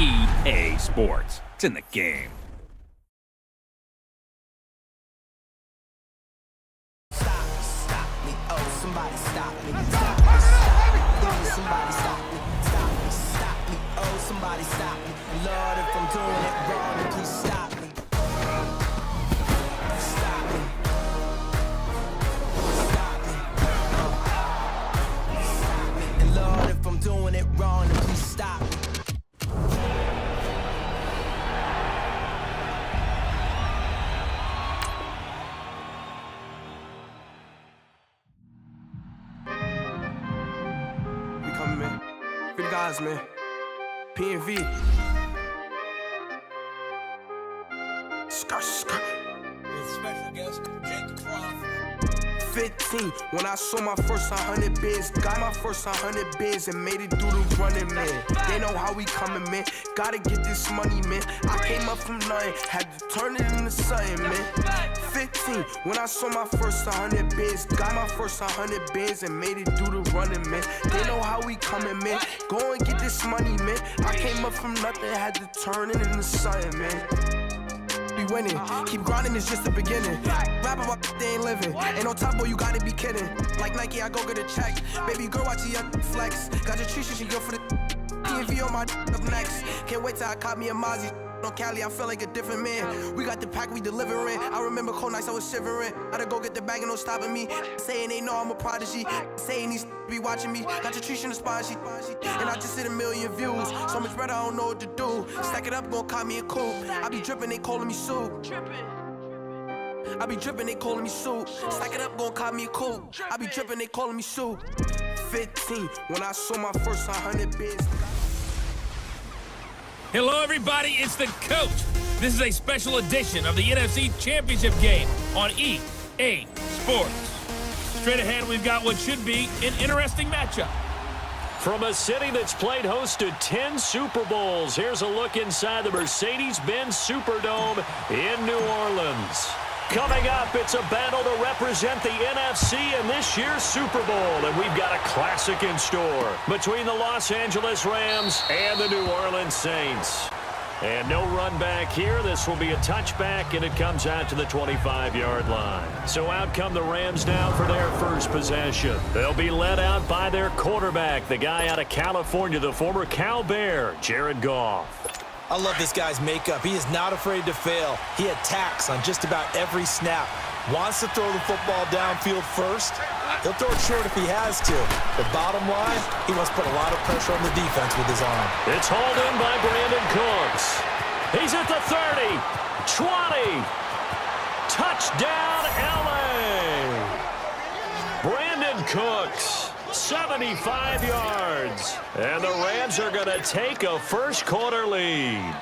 EA Sports. It's in the game. Stop me, oh, somebody stop me. Stop me, somebody stop me. Stop me, oh, somebody stop me. Lord, if I'm doing it wrong, then please stop me. Stop me. Stop me. Stop me. And Lord, if I'm doing it wrong, then please stop me. We coming, man. Free the guys, man. P&V. Skirt. Special guest, Jake Crawford. 15, when I saw my first 100 bins, got my first 100 bins and made it through the running, man. They know how we coming, man. Gotta get this money, man. I came up from nothing, had to turn it into something, man. 15, when I saw my first 100 bins, got my first 100 bins and made it through the running, man. They know how we coming, man. Go and get this money, man. I came up from nothing, had to turn it into something, man. Be winning, keep grinding, it's just the beginning. Rap about they ain't living. Ain't no top boy, you gotta be kidding. Like Nike, I go get a check. Baby girl, watch your flex. Got your tree, she go for the P&V on my up next. Can't wait till I caught me a Mozzie. On Cali, I feel like a different man. We got the pack, we delivering. I remember cold nights, I was shivering. Gotta go get the bag and no stopping me. Saying they know I'm a prodigy. Saying these be watching me. Got your tree in the spine, she. And I just hit 1 million views. So much better, I don't know what to do. Stack it up, gon' call me a coupe. I be dripping, they calling me soup. I be dripping, they calling me soup. Stack it up, gon' call me a coupe. I be dripping, they calling me soup. 15, when I saw my first 100 bids. Hello, everybody. It's the coach. This is a special edition of the NFC Championship game on EA Sports. Straight ahead, we've got what should be an interesting matchup. From a city that's played host to 10 Super Bowls, here's a look inside the Mercedes-Benz Superdome in New Orleans. Coming up, it's a battle to represent the NFC in this year's Super Bowl, and we've got a classic in store between the Los Angeles Rams and the New Orleans Saints. And no run back here. This will be a touchback, and it comes out to the 25-yard line. So out come the Rams now for their first possession. They'll be led out by their quarterback, the guy out of California, the former Cal Bear, Jared Goff. I love this guy's makeup. He is not afraid to fail. He attacks on just about every snap. Wants to throw the football downfield first. He'll throw it short if he has to. But bottom line, he must put a lot of pressure on the defense with his arm. It's hauled in by Brandon Cooks. He's at the 30, 20. Touchdown, L.A. Brandon Cooks, 75 yards. And the Rams are going to take a first-quarter lead.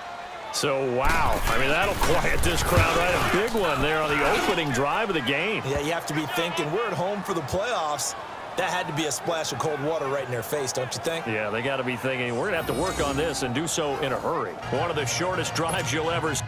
So, wow. I mean, that'll quiet this crowd, right? A big one there on the opening drive of the game. Yeah, you have to be thinking, we're at home for the playoffs. That had to be a splash of cold water right in their face, don't you think? Yeah, they got to be thinking, we're going to have to work on this and do so in a hurry. One of the shortest drives you'll ever see.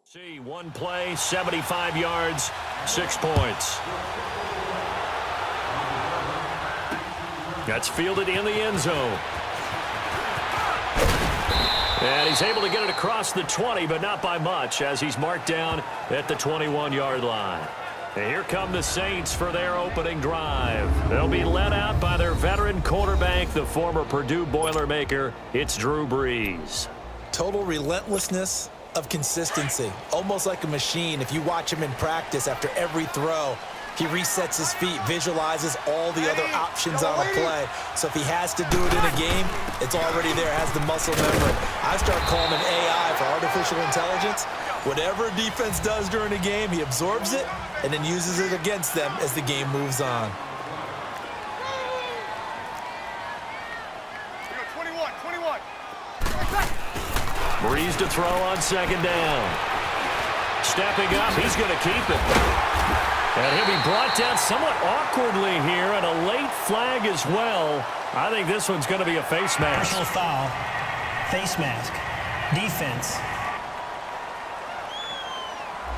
See, one play, 75 yards, 6 points. That's fielded in the end zone. And he's able to get it across the 20, but not by much, as he's marked down at the 21-yard line. And here come the Saints for their opening drive. They'll be led out by their veteran quarterback, the former Purdue Boilermaker. It's Drew Brees. Total relentlessness of consistency. Almost like a machine. If you watch him in practice after every throw, He resets his feet, visualizes all the other options on a play. So if he has to do it in a game, it's already there, has the muscle memory. I start calling him AI for artificial intelligence. Whatever a defense does during a game, he absorbs it and then uses it against them as the game moves on. 21. Breeze to throw on second down. Stepping up, he's going to keep it. And he'll be brought down somewhat awkwardly here, and a late flag as well. I think this one's going to be a face mask. Personal foul, face mask, defense.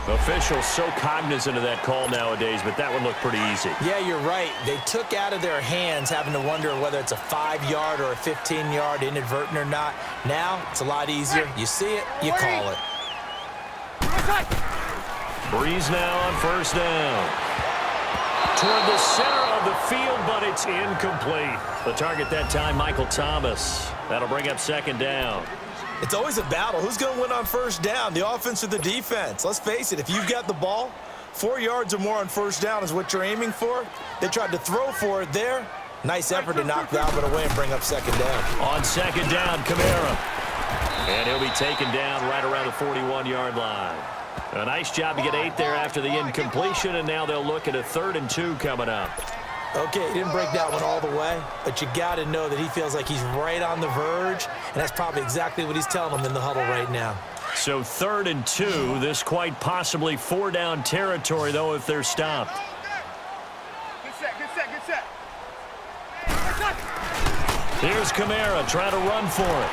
Officials so cognizant of that call nowadays, but that one looked pretty easy. Yeah, you're right. They took out of their hands having to wonder whether it's a 5-yard or a 15-yard, inadvertent or not. Now, it's a lot easier. You see it, you call it. Breeze now on first down. Toward the center of the field, but it's incomplete. The target that time, Michael Thomas. That'll bring up second down. It's always a battle. Who's going to win on first down, the offense or the defense? Let's face it, if you've got the ball, 4 yards or more on first down is what you're aiming for. They tried to throw for it there. Nice effort to knock that one away and bring up second down. On second down, Kamara. And he'll be taken down right around the 41-yard line. A nice job to get 8 there after the incompletion, and now they'll look at a 3rd and 2 coming up. Okay, he didn't break that one all the way, but you got to know that he feels like he's right on the verge, and that's probably exactly what he's telling them in the huddle right now. So 3rd and 2, this quite possibly 4-down territory, though, if they're stopped. Good set. Here's Kamara trying to run for it.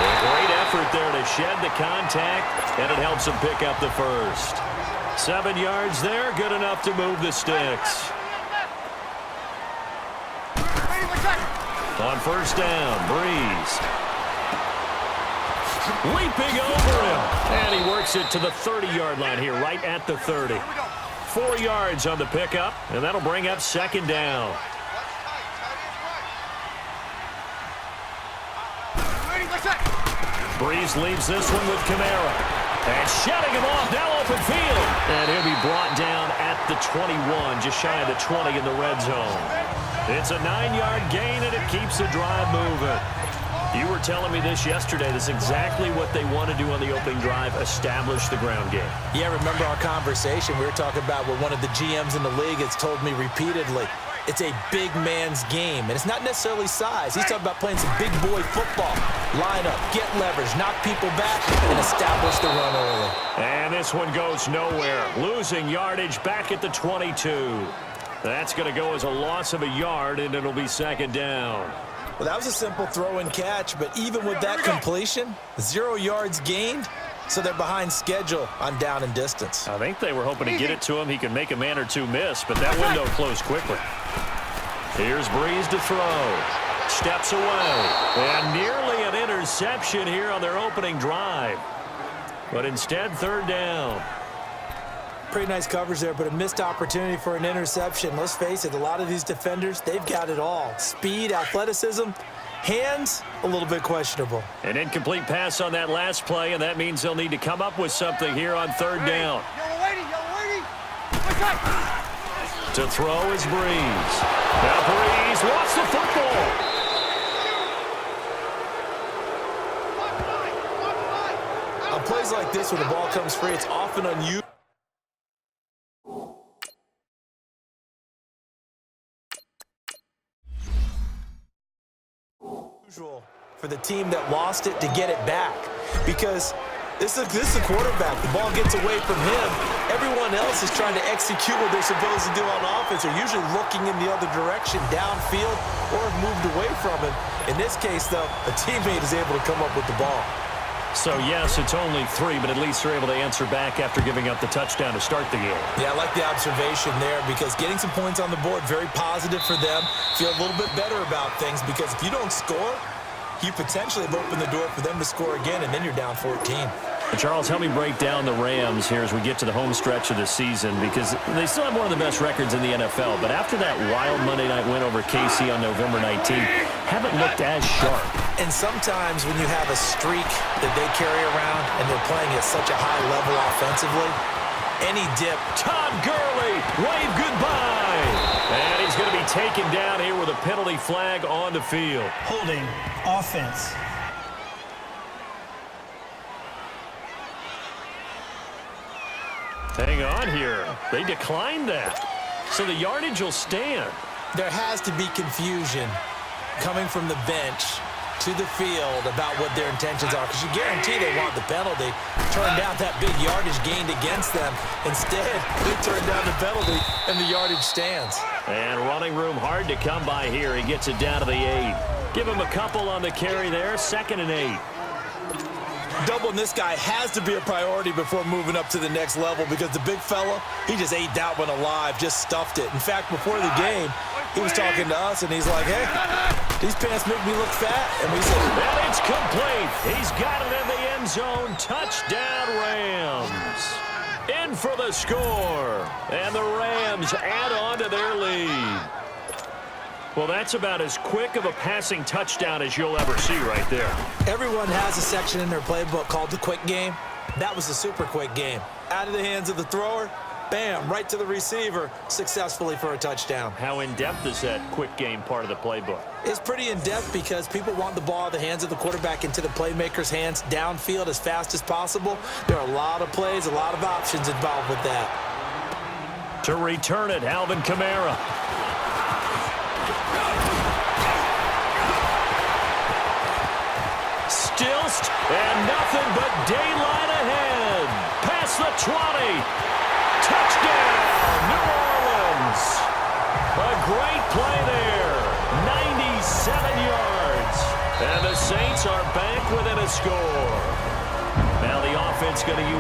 A great effort there to shed the contact, and it helps him pick up the first. 7 yards there, good enough to move the sticks. On first down, Breeze. Leaping over him. And he works it to the 30-yard line here, right at the 30. 4 yards on the pickup, and that'll bring up second down. Breeze leaves this one with Kamara. And shutting him off, now open field. And he'll be brought down at the 21, just shy of the 20 in the red zone. It's a 9-yard gain, and it keeps the drive moving. You were telling me this yesterday. This is exactly what they want to do on the opening drive, establish the ground game. Yeah, remember our conversation. We were talking about what one of the GMs in the league has told me repeatedly. It's a big man's game, and it's not necessarily size. He's talking about playing some big boy football. Line up, get leverage, knock people back, and establish the run early. And this one goes nowhere. Losing yardage back at the 22. That's going to go as a loss of a yard, and it'll be second down. Well, that was a simple throw and catch, but even with that completion, 0 yards gained, so they're behind schedule on down and distance. I think they were hoping to get it to him. He could make a man or two miss, but that window closed quickly. Here's Breeze to throw. Steps away. And nearly an interception here on their opening drive. But instead, third down. Pretty nice coverage there, but a missed opportunity for an interception. Let's face it, a lot of these defenders, they've got it all. Speed, athleticism, hands, a little bit questionable. An incomplete pass on that last play, and that means they'll need to come up with something here on third down. Yellow lady. To throw is Breeze. Now Breeze wants the football. On plays like this, when the ball comes free, it's often unusual for the team that lost it to get it back, because this is a quarterback. The ball gets away from him. Everyone else is trying to execute what they're supposed to do on offense. They're usually looking in the other direction, downfield, or have moved away from him. In this case, though, a teammate is able to come up with the ball. So, yes, it's only 3, but at least they're able to answer back after giving up the touchdown to start the game. Yeah, I like the observation there, because getting some points on the board, very positive for them. Feel a little bit better about things, because if you don't score, you potentially have opened the door for them to score again, and then you're down 14. Charles, help me break down the Rams here as we get to the home stretch of the season, because they still have one of the best records in the NFL. But after that wild Monday night win over KC on November 19th, haven't looked as sharp. And sometimes when you have a streak that they carry around and they're playing at such a high level offensively, any dip. Todd Gurley, wave goodbye. And he's going to be taken down here with a penalty flag on the field. Holding offense. Hang on here. They declined that. So the yardage will stand. There has to be confusion coming from the bench to the field about what their intentions are, because you guarantee they want the penalty. Turned down that big yardage gained against them. Instead, they turned down the penalty, and the yardage stands. And running room hard to come by here. He gets it down to the 8. Give him a couple on the carry there. 2nd and 8. Doubling this guy has to be a priority before moving up to the next level, because the big fella, he just ate that one alive, just stuffed it. In fact, before the game, he was talking to us, and he's like, hey, these pants make me look fat. And we said, and it's complete. He's got it in the end zone. Touchdown, Rams. In for the score. And the Rams add on to their lead. Well, that's about as quick of a passing touchdown as you'll ever see right there. Everyone has a section in their playbook called the quick game. That was the super quick game. Out of the hands of the thrower, bam, right to the receiver, successfully for a touchdown. How in-depth is that quick game part of the playbook? It's pretty in-depth because people want the ball out of the hands of the quarterback into the playmaker's hands downfield as fast as possible. There are a lot of plays, a lot of options involved with that. To return it, Alvin Kamara. Stilst, and nothing but daylight ahead. Past the 20. Touchdown, New Orleans. A great play there. 97 yards. And the Saints are back within a score. Now the offense going to use